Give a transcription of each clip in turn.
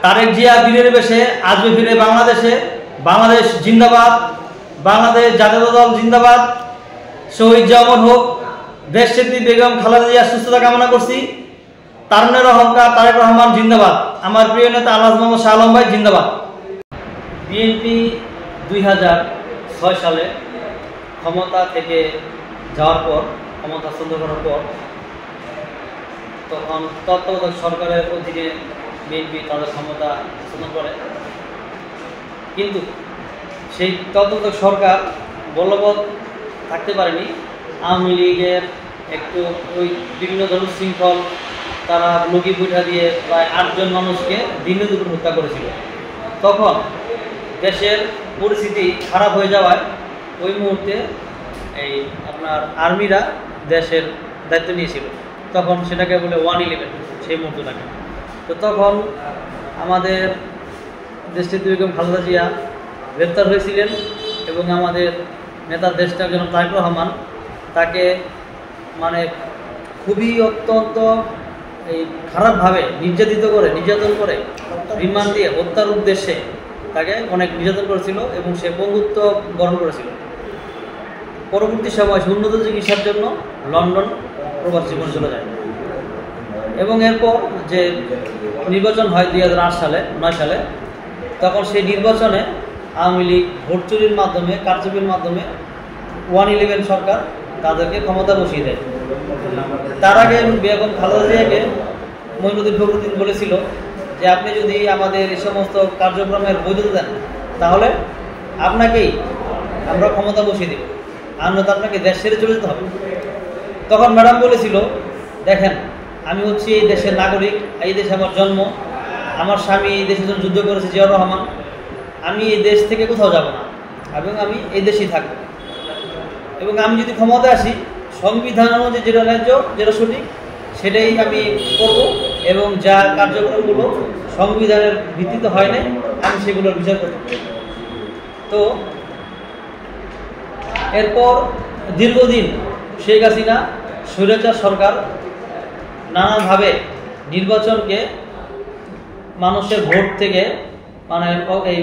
তারেক জিয়া দিনের বেশে আসবে ফিরে বাংলাদেশে। বাংলাদেশ জিন্দাবাদ, বাংলাদেশ জাতীয় দল জিন্দাবাদ, শহীদ জামর হোক। দেশনেত্রী বেগম খালেদা জিয়ার সুস্থতা কামনা করছি। তারুণের অহংকার তারেক রহমান জিন্দাবাদ। আমার প্রিয় নেতা আলহাজ মোহাম্মদ শাহ আলম ভাই জিন্দাবাদ। বিএনপি 2006 সালে ক্ষমতা থেকে যাওয়ার পর, ক্ষমতা হস্তান্তর করার পর, তখন তত্ত্বাবধায়ক সরকারের অধীনে বিএনপি তাদের ক্ষমতা হস্তান্তর করে। কিন্তু সেই তত্ত্বাবধায়ক সরকার বলবৎ থাকতে পারেনি। আওয়ামী লীগের একটু ওই বিভিন্ন ধরনের শৃঙ্খল, তারা লগি বৈঠা দিয়ে প্রায় 8 জন মানুষকে দিনে দুপুর হত্যা করেছিল। তখন দেশের পরিস্থিতি খারাপ হয়ে যাওয়ায় ওই মুহূর্তে এই আপনার আর্মিরা দেশের দায়িত্ব নিয়েছিল। তখন সেটাকে বলে 1/11 সেই মুহূর্তটাকে। তো তখন আমাদের দেশনেত্রী বেগম খালেদা জিয়া গ্রেপ্তার হয়েছিলেন এবং আমাদের নেতা দেশটা যেন তারেক রহমান তাকে মানে খুবই অত্যন্ত এই খারাপভাবে নির্যাতন করে রিমান্ড দিয়ে হত্যার উদ্দেশ্যে তাকে অনেক নির্যাতন করেছিল এবং সে বন্ধুত্ব বরণ করেছিল। পরবর্তী সময় উন্নত চিকিৎসার জন্য লন্ডন প্রবাস জীবন চলে যায় এবং এরপর যে নির্বাচন হয় 2009 সালে, তখন সেই নির্বাচনে আওয়ামী লীগ ভোট চুরির মাধ্যমে, কারচুপির মাধ্যমে 1/11 সরকার তাদেরকে ক্ষমতা বসিয়ে দেয়। তার আগে বেগম খালেদা জিয়াকে মঈনুদ্দিন ফখরুদ্দিন বলেছিল যে আপনি যদি আমাদের এই সমস্ত কার্যক্রমের বৈধতা দেন তাহলে আপনাকেই আমরা ক্ষমতা বসিয়ে দেব, অন্যথা আপনাকে দেশ ছেড়ে চলে যেতে হবে। তখন ম্যাডাম বলেছিল, দেখেন আমি হচ্ছি এই দেশের নাগরিক, এই দেশে আমার জন্ম, আমার স্বামী এই দেশের জন্য যুদ্ধ করেছে জিয়াউর রহমান, আমি এই দেশ থেকে কোথাও যাব না এবং আমি এই দেশেই থাকবো এবং আমি যদি ক্ষমতায় আসি সংবিধান অনুযায়ী যেটা ন্যায্য, যেটা সঠিক সেটাই আমি করব এবং যা কার্যক্রমগুলো সংবিধানের ভিত্তিতে হয় না আমি সেগুলোর বিচার করব। তো এরপর দীর্ঘদিন শেখ হাসিনা স্বৈরাচার সরকার নানাভাবে নির্বাচনকে মানুষের ভোট থেকে এই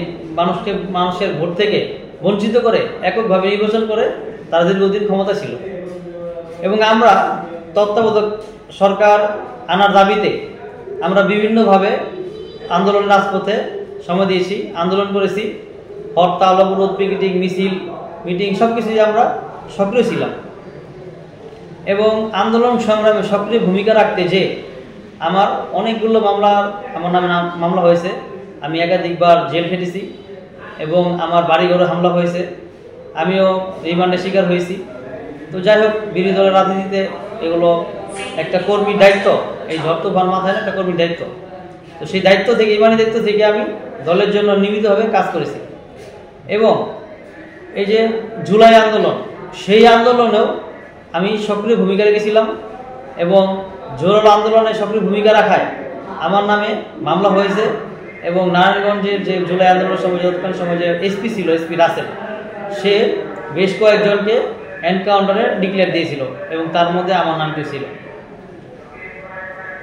মানুষের ভোট থেকে বঞ্চিত করে এককভাবে নির্বাচন করে তারা দীর্ঘদিন ক্ষমতা ছিল এবং আমরা তত্ত্বাবধায়ক সরকার আনার দাবিতে আমরা বিভিন্নভাবে আন্দোলন রাজপথে সময় দিয়েছি, আন্দোলন করেছি, হরতাল, অবরোধ, পিকেটিং, মিছিল, মিটিং সব কিছুই আমরা সক্রিয় ছিলাম এবং আন্দোলন সংগ্রামে সক্রিয় ভূমিকা রাখতে যে আমার অনেকগুলো আমার নামে মামলা হয়েছে, আমি একাধিকবার জেল খেটেছি এবং আমার বাড়িঘরে হামলা হয়েছে, আমিও রিমান্ডের শিকার হয়েছি। তো যাই হোক, বিরোধী দলের রাজনীতিতে এগুলো একটা কর্মীর দায়িত্ব, এই ঝড় তুফান মাথায় না একটা কর্মীর দায়িত্ব। তো সেই দায়িত্ব থেকে, ইমানি দায়িত্ব থেকে আমি দলের জন্য নিয়মিতভাবে কাজ করেছি এবং এই যে জুলাই আন্দোলন, সেই আন্দোলনেও আমি সক্রিয় ভূমিকা রেখেছিলাম এবং জোরালো আন্দোলনে সক্রিয় ভূমিকা রাখায় আমার নামে মামলা হয়েছে এবং নারায়ণগঞ্জের যে জুলাই আন্দোলনের সময় যতক্ষণ সময় যে এসপি ছিল, এসপি রাসেল, সে বেশ কয়েকজনকে এনকাউন্টারে ডিক্লেয়ার দিয়েছিল এবং তার মধ্যে আমার নামটি ছিল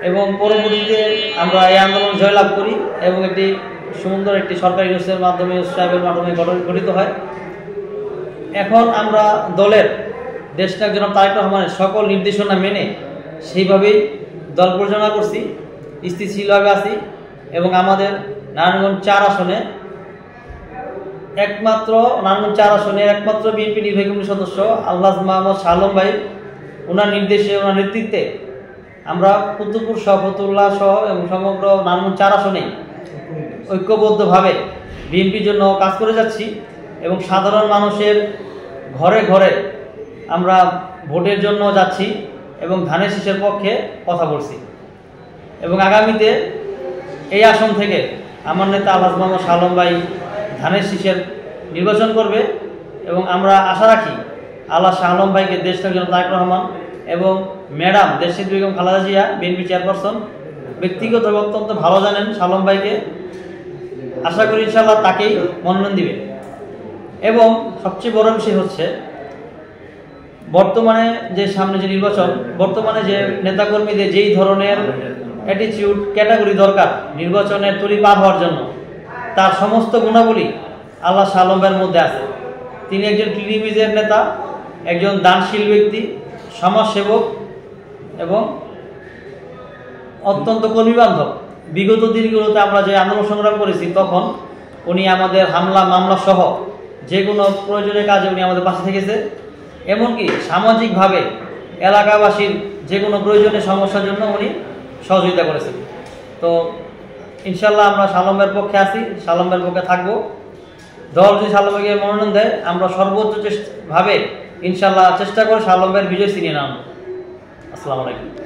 এবং পরবর্তীতে আমরা এই আন্দোলন জয়লাভ করি এবং একটি সুন্দর একটি সরকারি ইউনিভার্সিটির মাধ্যমে সাহেবের মাধ্যমে গঠিত হয়। এখন আমরা দলের দেশনায়ক জনাব তারেক রহমানের সকল নির্দেশনা মেনে সেইভাবেই দল পরিচালনা করছি, স্থিতিশীলভাবে আছি এবং আমাদের নারায়ণগঞ্জ 4 আসনে একমাত্র বিএনপি নির্বাহী কমিটির সদস্য আলহাজ মোহাম্মদ শাহ আলম ভাই, ওনার নির্দেশে, ওনার নেতৃত্বে আমরা কুতুবপুর সহ, ফতুল্লাহ সহ এবং সমগ্র নারায়ণগঞ্জ 4 আসনে ঐক্যবদ্ধভাবে বিএনপির জন্য কাজ করে যাচ্ছি এবং সাধারণ মানুষের ঘরে ঘরে আমরা ভোটের জন্য যাচ্ছি এবং ধানের শীষের পক্ষে কথা বলছি এবং আগামীতে এই আসন থেকে আমার নেতা আলহাজ মোহাম্মদ শাহ আলম ভাই ধানের শীষের নির্বাচন করবে এবং আমরা আশা রাখি আল্লাহ শাহ আলম ভাইকে দেশনায়ক জনাব তারেক রহমান এবং ম্যাডাম দেশনেত্রী বেগম খালেদা জিয়া, বিএনপি চেয়ারপারসন, ব্যক্তিগতভাবে অত্যন্ত ভালো জানেন শাহ আলম ভাইকে। আশা করি ইনশাআল্লাহ তাকেই মনোনয়ন দিবে এবং সবচেয়ে বড় বিষয় হচ্ছে বর্তমানে যে সামনে যে নির্বাচন, বর্তমানে যে নেতাকর্মীদের যেই ধরনের অ্যাটিটিউড ক্যাটাগরি দরকার নির্বাচনের তরি পার হওয়ার জন্য, তার সমস্ত গুণাবলী আল্লাহ শাহ আলম ভাইয়ের মধ্যে আছে। তিনি একজন ক্লিন ইমেজের নেতা, একজন দানশীল ব্যক্তি, সমাজসেবক এবং অত্যন্ত কর্মীবান্ধব। বিগত দিনগুলোতে আমরা যে আন্দোলন সংগ্রাম করেছি তখন উনি আমাদের হামলা মামলা সহ যে কোনো প্রয়োজনীয় কাজে উনি আমাদের পাশে থেকেছে। এমনকি সামাজিকভাবে এলাকাবাসীর যে কোনো প্রয়োজনীয় সমস্যার জন্য উনি সহযোগিতা করেছেন। তো ইনশাল্লাহ আমরা শাহ আলম ভাইয়ের পক্ষে আছি, শাহ আলম ভাইয়ের পক্ষে থাকবো। দল যদি শাহ আলম ভাইকে মনোনয়ন দেয় আমরা সর্বোচ্চ ভাবে ইনশাল্লাহ চেষ্টা করে শাহ আলম ভাইয়ের বিজয় ছিনিয়ে আনবো। আসসালামু আলাইকুম।